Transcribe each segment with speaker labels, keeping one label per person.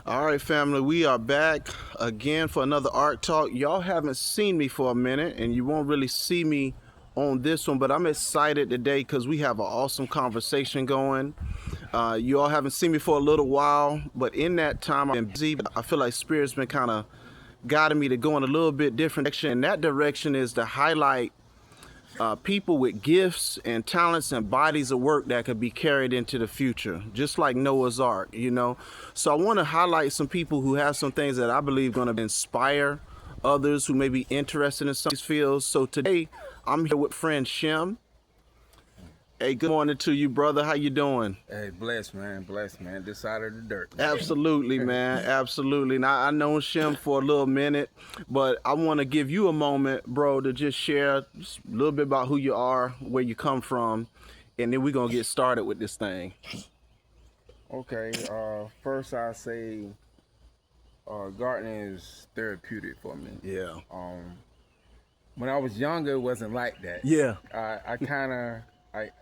Speaker 1: All right, family, we are back again for another art talk. Y'all haven't seen me for a minute, and you won't really see me on this one, but I'm excited today because we have an awesome conversation going. You all haven't seen me for a little while, but in that time I've been busy. I feel like Spirit's been kind of guiding me to go in a little bit different direction, and that direction is to highlight people with gifts and talents and bodies of work that could be carried into the future, just like Noah's Ark, you know. So I want to highlight some people who have some things that I believe going to inspire others who may be interested in some of these fields. So today I'm here with friend Shim. Hey, good morning to you, brother. How you doing?
Speaker 2: Hey, blessed man, this side of the dirt.
Speaker 1: Absolutely, man, absolutely. Now, I know Shim for a little minute, but I want to give you a moment, bro, to just share just a little bit about who you are, where you come from, and then we're going to get started with this thing.
Speaker 2: Okay, first I say gardening is therapeutic for me.
Speaker 1: Yeah.
Speaker 2: When I was younger, it wasn't like that.
Speaker 1: Yeah.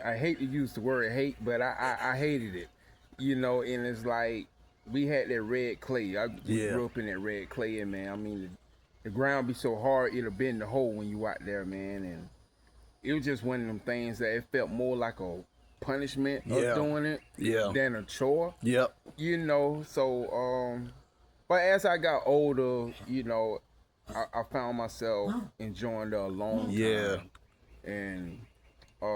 Speaker 2: I hate to use the word hate, but I hated it, you know. And it's like we had that red clay. I grew up in that red clay, and man, I mean, the ground be so hard it'll bend the hole when you out there, man. And it was just one of them things that it felt more like a punishment of doing it than a chore.
Speaker 1: Yep.
Speaker 2: You know, so but as I got older, you know, I found myself enjoying the alone time. And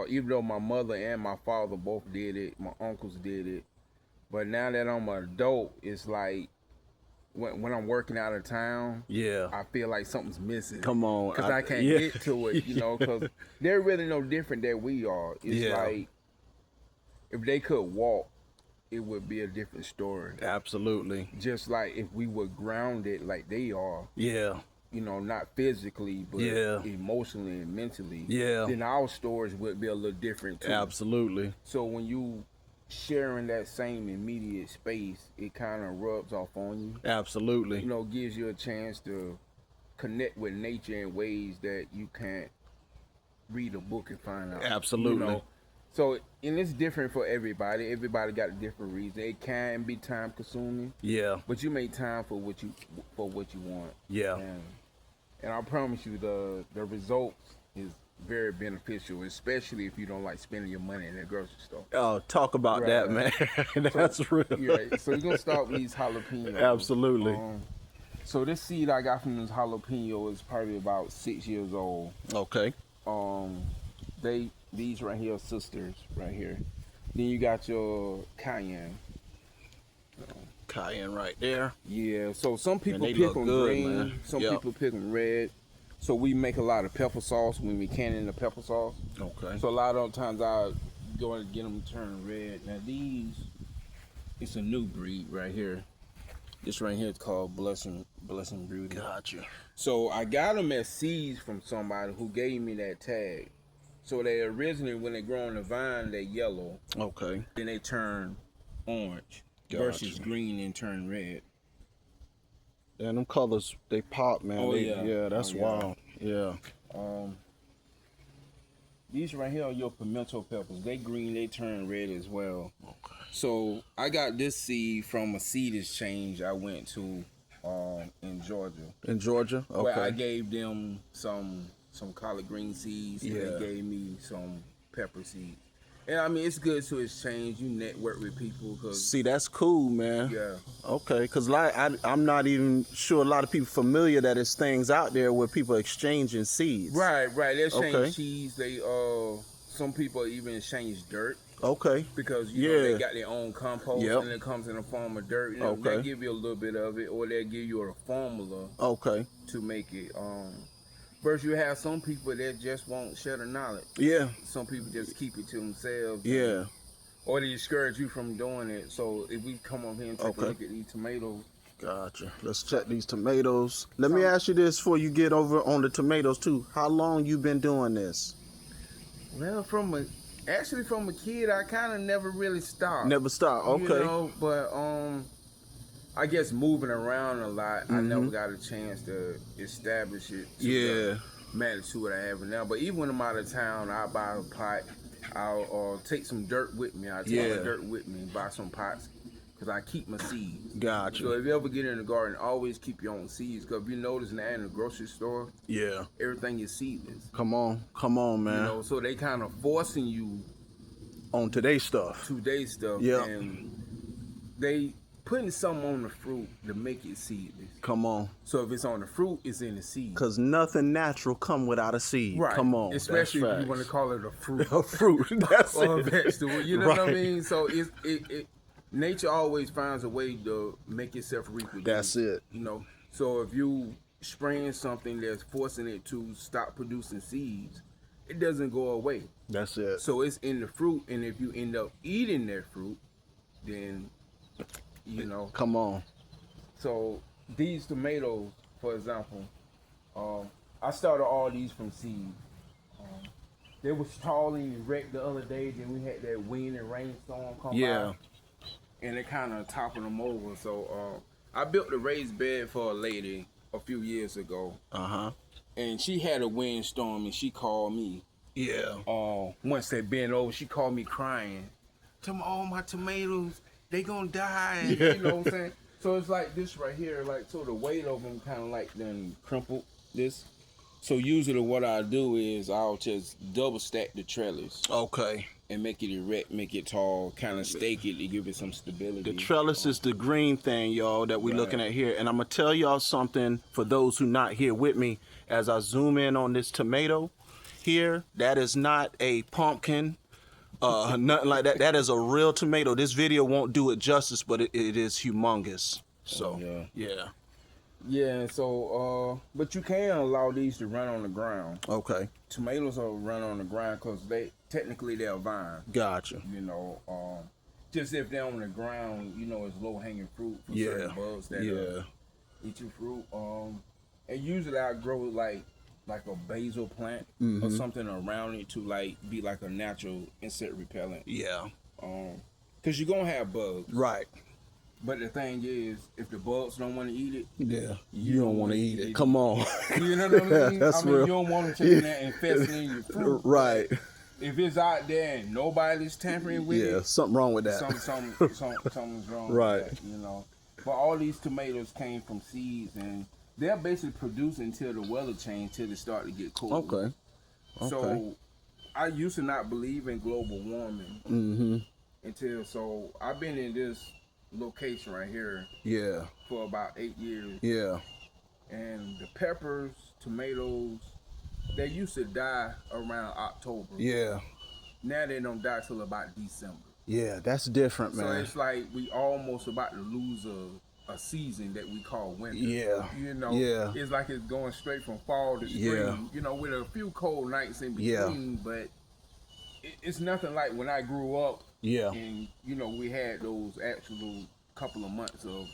Speaker 2: even though my mother and my father both did it, my uncles did it, but now that I'm an adult, it's like when I'm working out of town, I feel like something's missing.
Speaker 1: Come on.
Speaker 2: Because I can't get to it, you know, because they're really no different than we are. It's like if they could walk, it would be a different story.
Speaker 1: Absolutely.
Speaker 2: Just like if we were grounded like they are.
Speaker 1: Yeah.
Speaker 2: You know, not physically, but emotionally and mentally.
Speaker 1: Yeah.
Speaker 2: Then our stories would be a little different too.
Speaker 1: Absolutely.
Speaker 2: So when you sharing that same immediate space, it kind of rubs off on you.
Speaker 1: Absolutely.
Speaker 2: You know, gives you a chance to connect with nature in ways that you can't read a book and find out.
Speaker 1: Absolutely.
Speaker 2: You know? So, and it's different for everybody. Everybody got a different reason. It can be time consuming. Yeah. But you make time for what you want.
Speaker 1: Yeah.
Speaker 2: And I promise you, the results is very beneficial, especially if you don't like spending your money in the grocery store.
Speaker 1: Oh, talk about that, man. That's real.
Speaker 2: Yeah. So we're gonna start with these jalapenos.
Speaker 1: Absolutely.
Speaker 2: So this seed I got from this jalapeno is probably about 6 years old.
Speaker 1: Okay.
Speaker 2: These right here are sisters right here. Then you got your cayenne.
Speaker 1: Cayenne right there.
Speaker 2: Yeah, so some people pick them green, man. Some people pick them red. So we make a lot of pepper sauce when we can in the pepper sauce. Okay. So a lot of times I go and get them turned red. Now these, it's a new breed right here. This right here is called Blessing Beauty.
Speaker 1: Gotcha.
Speaker 2: So I got them as seeds from somebody who gave me that tag. So they originally, when they grow on the vine, they're yellow. Okay. Then they turn orange versus green and turn red.
Speaker 1: And them colors, they pop, man.
Speaker 2: Oh,
Speaker 1: that's wild. Yeah.
Speaker 2: These right here are your pimento peppers. They green, they turn red as well. Okay. So I got this seed from a seed exchange I went to in Georgia.
Speaker 1: In Georgia? Okay.
Speaker 2: Where I gave them some collard green seeds. And they gave me some pepper seeds. And I mean, it's good to exchange. You network with people.
Speaker 1: See, that's cool, man.
Speaker 2: Yeah.
Speaker 1: Okay, because I'm not even sure a lot of people familiar that there's things out there where people exchanging seeds.
Speaker 2: Right. They exchange seeds. They some people even exchange dirt. Okay. Because you know, they got their own compost and it comes in the form of dirt. You know, they give you a little bit of it, or they'll give you a formula. To make it. First, you have some people that just won't share the knowledge. Yeah. Some people just keep it to themselves. Yeah. Or they discourage you from doing it. So if we come over here and take a look at these tomatoes.
Speaker 1: Gotcha. Let's check these tomatoes. Let me ask you this before you get over on the tomatoes too. How long you been doing this?
Speaker 2: Well, from a kid, I kind of never really stopped.
Speaker 1: Never stopped. Okay.
Speaker 2: You know, but I guess moving around a lot, I never got a chance to establish it to the magnitude I have now. But even when I'm out of town, I'll buy a pot. I'll take some dirt with me. I'll take my dirt with me and buy some pots. because I keep my seeds.
Speaker 1: Gotcha.
Speaker 2: So if you ever get in the garden, always keep your own seeds. Because if you notice now in the grocery store, everything is seedless.
Speaker 1: Come on, man.
Speaker 2: You know, so they kind of forcing you
Speaker 1: on today's stuff.
Speaker 2: Yeah. And they putting something on the fruit to make it seedless.
Speaker 1: Come on.
Speaker 2: So if it's on the fruit, it's in the seed.
Speaker 1: Because nothing natural come without a seed.
Speaker 2: Right.
Speaker 1: Come on.
Speaker 2: Especially if you want to call it a fruit.
Speaker 1: A fruit. That's
Speaker 2: or a vegetable. You know what I mean? So nature always finds a way to make itself reproduce.
Speaker 1: That's it.
Speaker 2: You know. So if you spraying something that's forcing it to stop producing seeds, it doesn't go away.
Speaker 1: That's it.
Speaker 2: So it's in the fruit, and if you end up eating that fruit, then you know.
Speaker 1: Come on.
Speaker 2: So these tomatoes, for example, I started all these from seed. They was tall and erect the other day. Then we had that wind and rainstorm come by, and it kind of toppled them over. So I built a raised bed for a lady a few years ago. And she had a windstorm, and she called me. Once they bent over, she called me crying. All my tomatoes, they gonna die. You know what I'm saying? So it's like this right here, like, so the weight of them kind of like then crumpled this. So usually what I do is I'll just double stack the trellis.
Speaker 1: Okay.
Speaker 2: And make it erect, make it tall, kind of stake it to give it some stability.
Speaker 1: The trellis is the green thing, y'all, that we're looking at here. And I'm going to tell y'all something for those who not here with me. As I zoom in on this tomato here, that is not a pumpkin. Nothing like that. That is a real tomato. This video won't do it justice, but it is humongous. So,
Speaker 2: yeah. So, but you can allow these to run on the ground.
Speaker 1: Okay.
Speaker 2: Tomatoes will run on the ground because they're a vine.
Speaker 1: Gotcha.
Speaker 2: You know, just if they're on the ground, you know, it's low hanging fruit for certain bugs that eat your fruit. And usually I grow like a basil plant or something around it to like be like a natural insect repellent. Because you're gonna have bugs.
Speaker 1: Right.
Speaker 2: But the thing is, if the bugs don't want to eat it,
Speaker 1: you don't want to eat it. Come on.
Speaker 2: You know what I mean?
Speaker 1: That's real.
Speaker 2: You don't want to take that and infesting your fruit.
Speaker 1: Right.
Speaker 2: If it's out there and nobody's tampering with it,
Speaker 1: something wrong with that.
Speaker 2: Something's wrong with that, you know. But all these tomatoes came from seeds, and they're basically producing until the weather change, till they start to get cold.
Speaker 1: Okay.
Speaker 2: So I used to not believe in global warming until I've been in this location right here for about 8 years. And the peppers, tomatoes, they used to die around October. Now they don't die till about December.
Speaker 1: That's different, man.
Speaker 2: So it's like we almost about to lose a season that we call winter. You know, it's like it's going straight from fall to spring, you know, with a few cold nights in between, but it's nothing like when I grew up. And, you know, we had those actual couple of months of,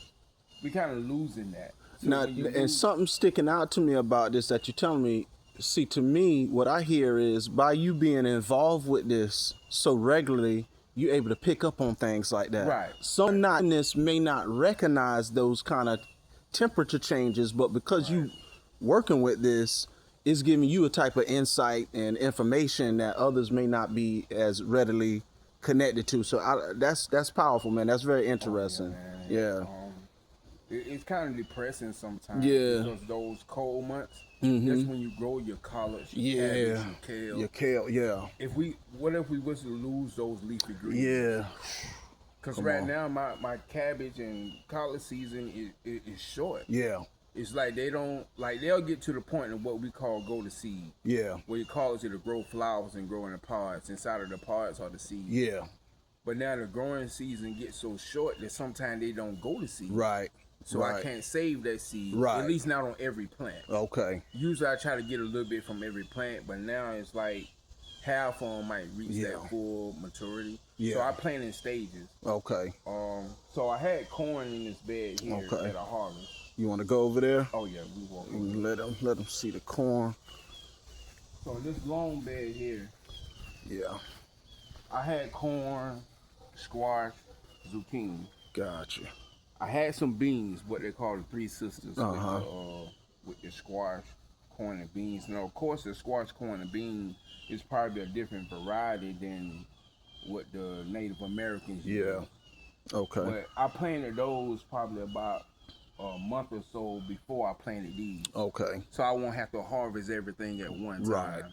Speaker 2: we kind of losing that. So
Speaker 1: now, and something sticking out to me about this that you're telling me, see, to me, what I hear is by you being involved with this so regularly, you're able to pick up on things like that.
Speaker 2: Right.
Speaker 1: Some botanists may not recognize those kind of temperature changes, but because you working with this, it's giving you a type of insight and information that others may not be as readily connected to. So that's powerful, man. That's very interesting.
Speaker 2: It's kind of depressing sometimes. Because those cold months, that's when you grow your collards, your cabbage, your kale. What if we was to lose those leafy greens? Because now my cabbage and collard season is short. It's like they'll get to the point of what we call go to seed. Where your collards are to grow flowers and grow in the pods. Inside of the pods are the seeds. But now the growing season gets so short that sometimes they don't go to seed. So I can't save that seed. At least not on every plant. Usually I try to get a little bit from every plant, but now it's like half of them might reach that full maturity. So I plant in stages. So I had corn in this bed here at a harvest.
Speaker 1: You want to go over there?
Speaker 2: Oh yeah, we walk over.
Speaker 1: Let them see the corn.
Speaker 2: So this long bed here. I had corn, squash, zucchini.
Speaker 1: Gotcha.
Speaker 2: I had some beans, what they call the three sisters, with the squash, corn, and beans. Now, of course, the squash, corn, and beans is probably a different variety than what the Native Americans use.
Speaker 1: Okay.
Speaker 2: But I planted those probably about a month or so before I planted these.
Speaker 1: Okay.
Speaker 2: So I won't have to harvest everything at one time.
Speaker 1: Right.